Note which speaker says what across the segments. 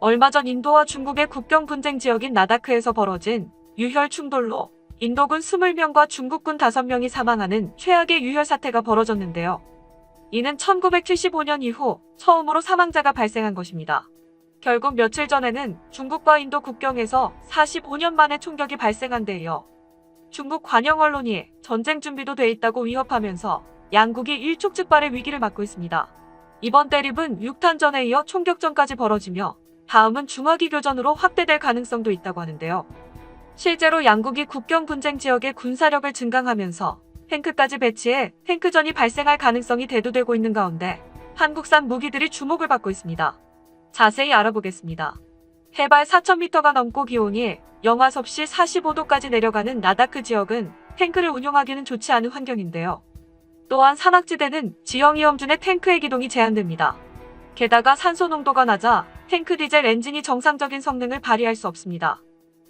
Speaker 1: 얼마 전 인도와 중국의 국경 분쟁 지역인 라다크에서 벌어진 유혈 충돌로 인도군 20명과 중국군 5명이 사망하는 최악의 유혈 사태가 벌어졌는데요. 이는 1975년 이후 처음으로 사망자가 발생한 것입니다. 결국 며칠 전에는 중국과 인도 국경에서 45년 만에 총격이 발생한 데 이어 중국 관영 언론이 전쟁 준비도 돼 있다고 위협하면서 양국이 일촉즉발의 위기를 맞고 있습니다. 이번 대립은 6탄전에 이어 총격전까지 벌어지며 다음은 중화기 교전으로 확대될 가능성도 있다고 하는데요. 실제로 양국이 국경 분쟁 지역의 군사력을 증강하면서 탱크까지 배치해 탱크전이 발생할 가능성이 대두되고 있는 가운데 한국산 무기들이 주목을 받고 있습니다. 자세히 알아보겠습니다. 해발 4,000m가 넘고 기온이 영하 섭씨 45도까지 내려가는 라다크 지역은 탱크를 운용하기는 좋지 않은 환경인데요. 또한 산악지대는 지형이험준의 탱크의 기동이 제한됩니다. 게다가 산소 농도가 낮아 탱크 디젤 엔진이 정상적인 성능을 발휘할 수 없습니다.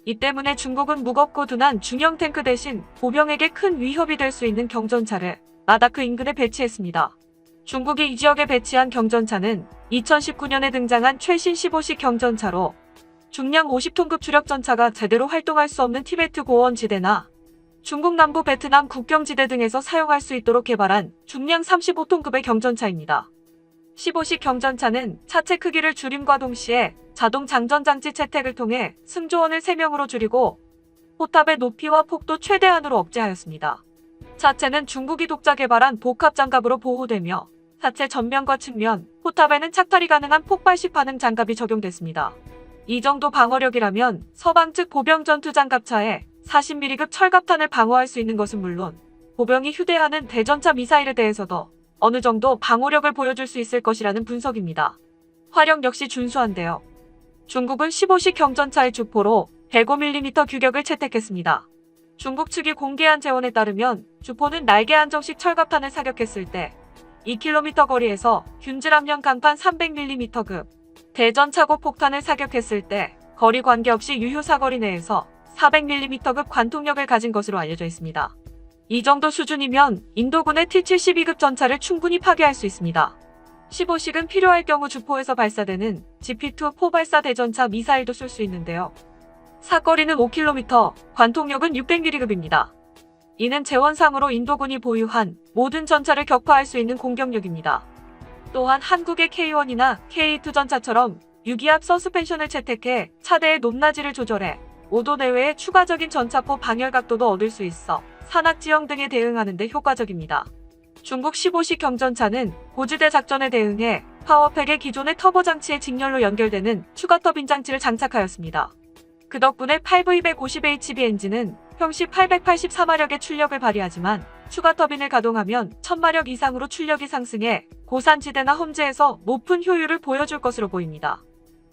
Speaker 1: 이 때문에 중국은 무겁고 둔한 중형 탱크 대신 보병에게 큰 위협이 될 수 있는 경전차를 라다크 인근에 배치했습니다. 중국이 이 지역에 배치한 경전차는 2019년에 등장한 최신 15식 경전차로 중량 50톤급 주력전차가 제대로 활동할 수 없는 티베트 고원지대나 중국 남부 베트남 국경지대 등에서 사용할 수 있도록 개발한 중량 35톤급의 경전차입니다. 15식 경전차는 차체 크기를 줄임과 동시에 자동 장전장치 채택을 통해 승조원을 3명으로 줄이고 포탑의 높이와 폭도 최대한으로 억제하였습니다. 차체는 중국이 독자 개발한 복합장갑으로 보호되며 차체 전면과 측면, 포탑에는 착탈이 가능한 폭발식 반응 장갑이 적용됐습니다. 이 정도 방어력이라면 서방 측 보병 전투장갑차에 40mm급 철갑탄을 방어할 수 있는 것은 물론 보병이 휴대하는 대전차 미사일에 대해서도 어느 정도 방어력을 보여줄 수 있을 것이라는 분석입니다. 화력 역시 준수한데요. 중국은 15식 경전차의 주포로 105mm 규격을 채택했습니다. 중국 측이 공개한 재원에 따르면 주포는 날개 안정식 철갑탄을 사격했을 때 2km 거리에서 균질 함량 강판 300mm급, 대전차고 폭탄을 사격했을 때 거리 관계없이 유효 사거리 내에서 400mm급 관통력을 가진 것으로 알려져 있습니다. 이 정도 수준이면 인도군의 T-72급 전차를 충분히 파괴할 수 있습니다. 15식은 필요할 경우 주포에서 발사되는 GP2 포발사 대전차 미사일도 쏠 수 있는데요. 사거리는 5km, 관통력은 600mm급입니다. 이는 재원상으로 인도군이 보유한 모든 전차를 격파할 수 있는 공격력입니다. 또한 한국의 K1이나 K2 전차처럼 유기압 서스펜션을 채택해 차대의 높낮이를 조절해 5도 내외의 추가적인 전차포 방열 각도도 얻을 수 있어 산악지형 등에 대응하는 데 효과적입니다. 중국 15식 경전차는 고지대 작전에 대응해 파워팩의 기존의 터보 장치의 직렬로 연결되는 추가 터빈 장치를 장착하였습니다. 그 덕분에 8V150hb 엔진은 평시 884마력의 출력을 발휘하지만 추가 터빈을 가동하면 1000마력 이상으로 출력이 상승해 고산지대나 험지에서 높은 효율을 보여줄 것으로 보입니다.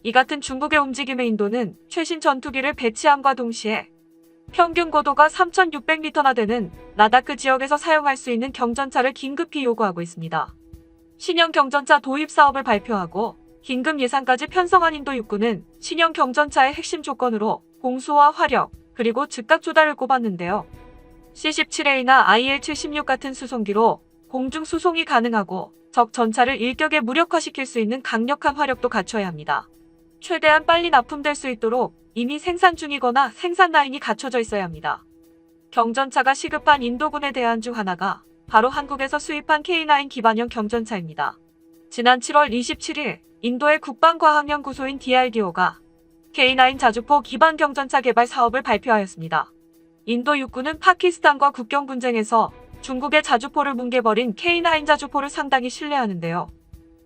Speaker 1: 이 같은 중국의 움직임의 인도는 최신 전투기를 배치함과 동시에 평균 고도가 3600m나 되는 라다크 지역에서 사용할 수 있는 경전차를 긴급히 요구하고 있습니다. 신형 경전차 도입 사업을 발표하고 긴급 예산까지 편성한 인도 육군은 신형 경전차의 핵심 조건으로 공수와 화력, 그리고 즉각 조달을 꼽았는데요. C-17A나 IL-76 같은 수송기로 공중 수송이 가능하고 적 전차를 일격에 무력화시킬 수 있는 강력한 화력도 갖춰야 합니다. 최대한 빨리 납품될 수 있도록 이미 생산 중이거나 생산 라인이 갖춰져 있어야 합니다. 경전차가 시급한 인도군의 대안 중 하나가 바로 한국에서 수입한 K9 기반형 경전차입니다. 지난 7월 27일 인도의 국방과학연구소인 DRDO가 K9 자주포 기반 경전차 개발 사업을 발표하였습니다. 인도 육군은 파키스탄과 국경 분쟁에서 중국의 자주포를 뭉개버린 K9 자주포를 상당히 신뢰하는데요.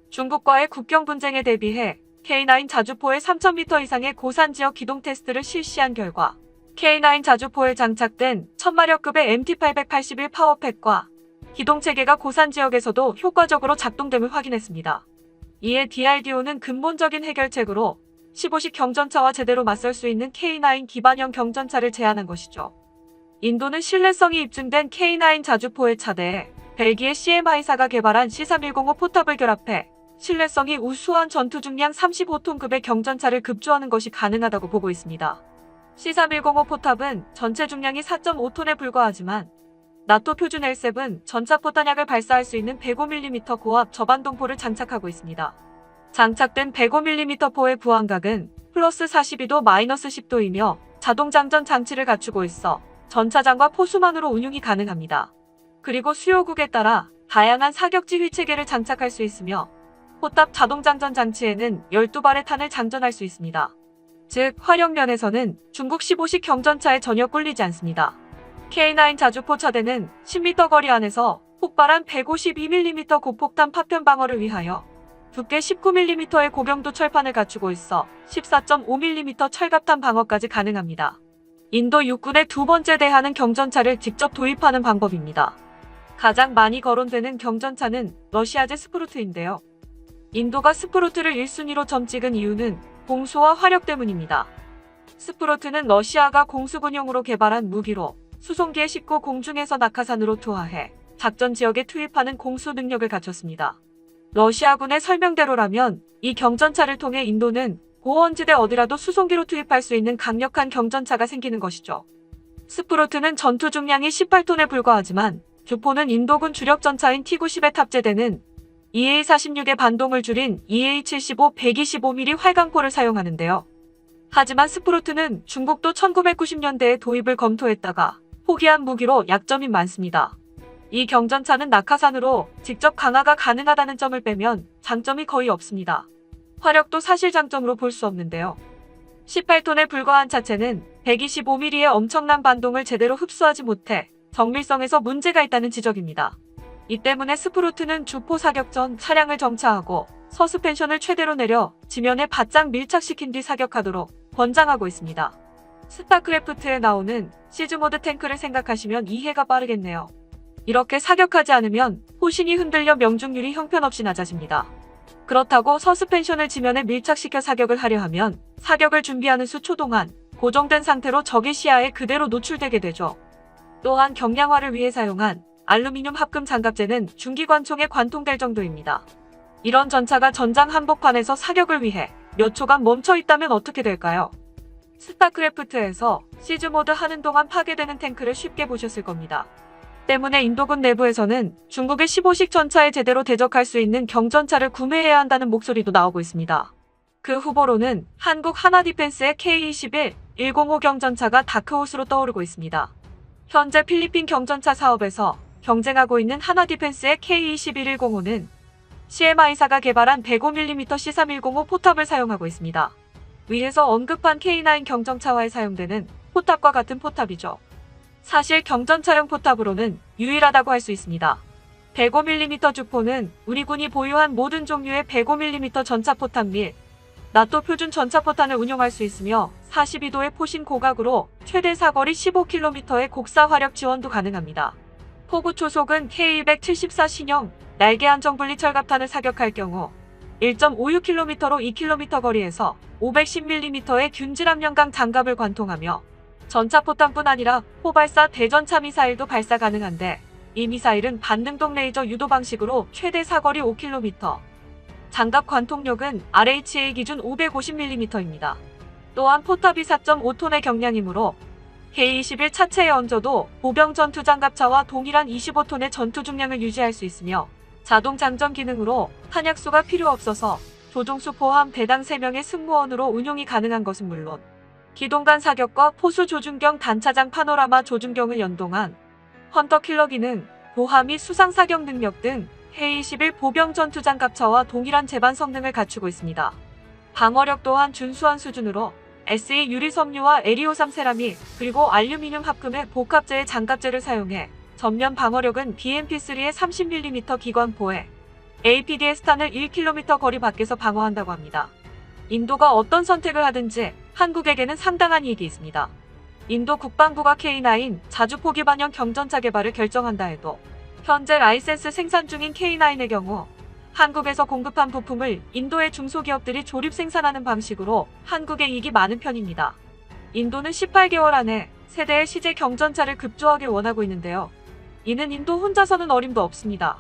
Speaker 1: 중국과의 국경 분쟁에 대비해 K9 자주포의 3000m 이상의 고산지역 기동 테스트를 실시한 결과 K9 자주포에 장착된 1000마력급의 MT881 파워팩과 기동체계가 고산지역에서도 효과적으로 작동됨을 확인했습니다. 이에 DRDO는 근본적인 해결책으로 15식 경전차와 제대로 맞설 수 있는 K9 기반형 경전차를 제안한 것이죠. 인도는 신뢰성이 입증된 K9 자주포의 차대에 벨기에 CMI사가 개발한 C3105 포탑을 결합해 신뢰성이 우수한 전투 중량 35톤급의 경전차를 급조하는 것이 가능하다고 보고 있습니다. C3105 포탑은 전체 중량이 4.5톤에 불과하지만 나토 표준 L7 전차포탄약을 발사할 수 있는 105mm 고압 저반동포를 장착하고 있습니다. 장착된 105mm 포의 부항각은 플러스 42도 마이너스 10도이며 자동장전 장치를 갖추고 있어 전차장과 포수만으로 운용이 가능합니다. 그리고 수요국에 따라 다양한 사격지 휘체계를 장착할 수 있으며 포탑 자동장전 장치에는 12발의 탄을 장전할 수 있습니다. 즉 화력면에서는 중국 15식 경전차에 전혀 꿀리지 않습니다. K9 자주포 차대는 10m 거리 안에서 폭발한 152mm 고폭탄 파편 방어를 위하여 두께 19mm의 고경도 철판을 갖추고 있어 14.5mm 철갑탄 방어까지 가능합니다. 인도 육군의 두 번째 대하는 경전차를 직접 도입하는 방법입니다. 가장 많이 거론되는 경전차는 러시아제 스프루트인데요. 인도가 스프루트를 1순위로 점찍은 이유는 공수와 화력 때문입니다. 스프루트는 러시아가 공수군용으로 개발한 무기로 수송기에 싣고 공중에서 낙하산으로 투하해 작전 지역에 투입하는 공수 능력을 갖췄습니다. 러시아군의 설명대로라면 이 경전차를 통해 인도는 고원지대 어디라도 수송기로 투입할 수 있는 강력한 경전차가 생기는 것이죠. 스프루트는 전투 중량이 18톤에 불과하지만 주포는 인도군 주력 전차인 T-90에 탑재되는 EA-46의 반동을 줄인 EA-75 125mm 활강포를 사용하는데요. 하지만 스프루트는 중국도 1990년대에 도입을 검토했다가 포기한 무기로 약점이 많습니다. 이 경전차는 낙하산으로 직접 강화가 가능하다는 점을 빼면 장점이 거의 없습니다. 화력도 사실 장점으로 볼 수 없는데요. 18톤에 불과한 차체는 125mm의 엄청난 반동을 제대로 흡수하지 못해 정밀성에서 문제가 있다는 지적입니다. 이 때문에 스프루트는 주포 사격 전 차량을 정차하고 서스펜션을 최대로 내려 지면에 바짝 밀착시킨 뒤 사격하도록 권장하고 있습니다. 스타크래프트에 나오는 시즈모드 탱크를 생각하시면 이해가 빠르겠네요. 이렇게 사격하지 않으면 포신이 흔들려 명중률이 형편없이 낮아집니다. 그렇다고 서스펜션을 지면에 밀착시켜 사격을 하려 하면 사격을 준비하는 수초 동안 고정된 상태로 적의 시야에 그대로 노출되게 되죠. 또한 경량화를 위해 사용한 알루미늄 합금 장갑재는 중기관총에 관통될 정도입니다. 이런 전차가 전장 한복판에서 사격을 위해 몇 초간 멈춰 있다면 어떻게 될까요? 스타크래프트에서 시즈모드 하는 동안 파괴되는 탱크를 쉽게 보셨을 겁니다. 때문에 인도군 내부에서는 중국의 15식 전차에 제대로 대적할 수 있는 경전차를 구매해야 한다는 목소리도 나오고 있습니다. 그 후보로는 한국 하나디펜스의 K-21 105 경전차가 다크호스로 떠오르고 있습니다. 현재 필리핀 경전차 사업에서 경쟁하고 있는 하나디펜스의 K-21 105는 CMI사가 개발한 105mm C3105 포탑을 사용하고 있습니다. 위에서 언급한 K9 경전차화에 사용되는 포탑과 같은 포탑이죠. 사실 경전차용 포탑으로는 유일하다고 할 수 있습니다. 105mm 주포는 우리 군이 보유한 모든 종류의 105mm 전차포탄 및 나토 표준 전차포탄을 운용할 수 있으며 42도의 포신 고각으로 최대 사거리 15km의 곡사 화력 지원도 가능합니다. 포구 초속은 K274 신형 날개 안정 분리 철갑탄을 사격할 경우 1.56km로 2km 거리에서 510mm의 균질 함량강 장갑을 관통하며 전차포탄뿐 아니라 포발사 대전차 미사일도 발사 가능한데 이 미사일은 반능동 레이저 유도 방식으로 최대 사거리 5km, 장갑 관통력은 RHA 기준 550mm입니다. 또한 포탑이 4.5톤의 경량이므로 K-21 차체에 얹어도 보병 전투 장갑차와 동일한 25톤의 전투 중량을 유지할 수 있으며 자동 장전 기능으로 탄약수가 필요 없어서 조종수 포함 대당 3명의 승무원으로 운용이 가능한 것은 물론 기동간 사격과 포수 조준경 단차장 파노라마 조준경을 연동한 헌터킬러 기능, 보하 및 수상 사격 능력 등 K-21 보병 전투 장갑차와 동일한 제반 성능을 갖추고 있습니다. 방어력 또한 준수한 수준으로 SE 유리 섬유와 에리오3 세라믹 그리고 알루미늄 합금의 복합재의 장갑재를 사용해 전면 방어력은 BMP3의 30mm 기관포에 APDS탄을 1km 거리 밖에서 방어한다고 합니다. 인도가 어떤 선택을 하든지 한국에게는 상당한 이익이 있습니다. 인도 국방부가 K9 자주포 기반형 경전차 개발을 결정한다 해도 현재 라이센스 생산 중인 K9의 경우 한국에서 공급한 부품을 인도의 중소기업들이 조립 생산하는 방식으로 한국의 이익이 많은 편입니다. 인도는 18개월 안에 세대의 시제 경전차를 급조하길 원하고 있는데요. 이는 인도 혼자서는 어림도 없습니다.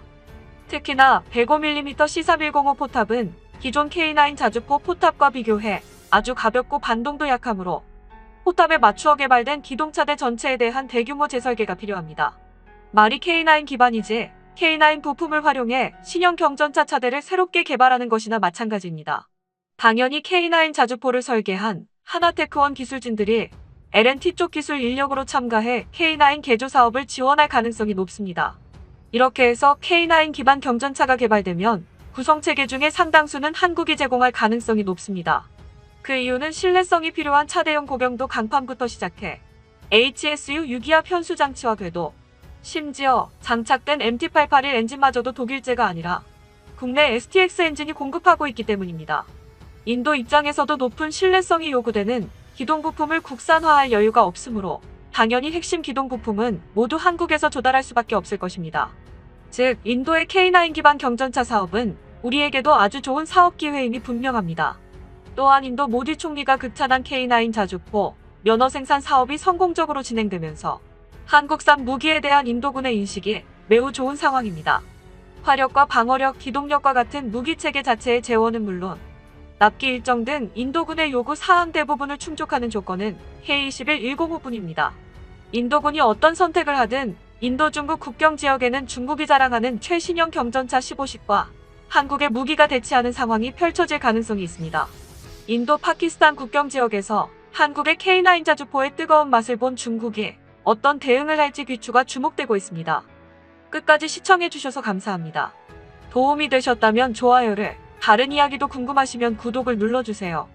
Speaker 1: 특히나 105mm C3105 포탑은 기존 K9 자주포 포탑과 비교해 아주 가볍고 반동도 약하므로 포탑에 맞추어 개발된 기동차대 전체에 대한 대규모 재설계가 필요합니다. 말이 K9 기반이지 K9 부품을 활용해 신형 경전차 차대를 새롭게 개발하는 것이나 마찬가지입니다. 당연히 K9 자주포를 설계한 하나테크원 기술진들이 L&T 쪽 기술 인력으로 참가해 K9 개조 사업을 지원할 가능성이 높습니다. 이렇게 해서 K9 기반 경전차가 개발되면 구성체계 중에 상당수는 한국이 제공할 가능성이 높습니다. 그 이유는 신뢰성이 필요한 차대용 고경도 강판부터 시작해 HSU 유기압 현수 장치와 궤도, 심지어 장착된 MT881 엔진마저도 독일제가 아니라 국내 STX 엔진이 공급하고 있기 때문입니다. 인도 입장에서도 높은 신뢰성이 요구되는 기동 부품을 국산화할 여유가 없으므로 당연히 핵심 기동 부품은 모두 한국에서 조달할 수밖에 없을 것입니다. 즉, 인도의 K9 기반 경전차 사업은 우리에게도 아주 좋은 사업 기회임이 분명합니다. 또한 인도 모디 총리가 극찬한 K9 자주포 면허 생산 사업이 성공적으로 진행되면서 한국산 무기에 대한 인도군의 인식이 매우 좋은 상황입니다. 화력과 방어력, 기동력과 같은 무기 체계 자체의 재원은 물론 납기 일정 등 인도군의 요구 사항 대부분을 충족하는 조건은 K21105뿐입니다. 인도군이 어떤 선택을 하든 인도-중국 국경 지역에는 중국이 자랑하는 최신형 경전차 15식과 한국의 무기가 대치하는 상황이 펼쳐질 가능성이 있습니다. 인도-파키스탄 국경 지역에서 한국의 K9 자주포의 뜨거운 맛을 본 중국이 어떤 대응을 할지 귀추가 주목되고 있습니다. 끝까지 시청해주셔서 감사합니다. 도움이 되셨다면 좋아요를, 다른 이야기도 궁금하시면 구독을 눌러주세요.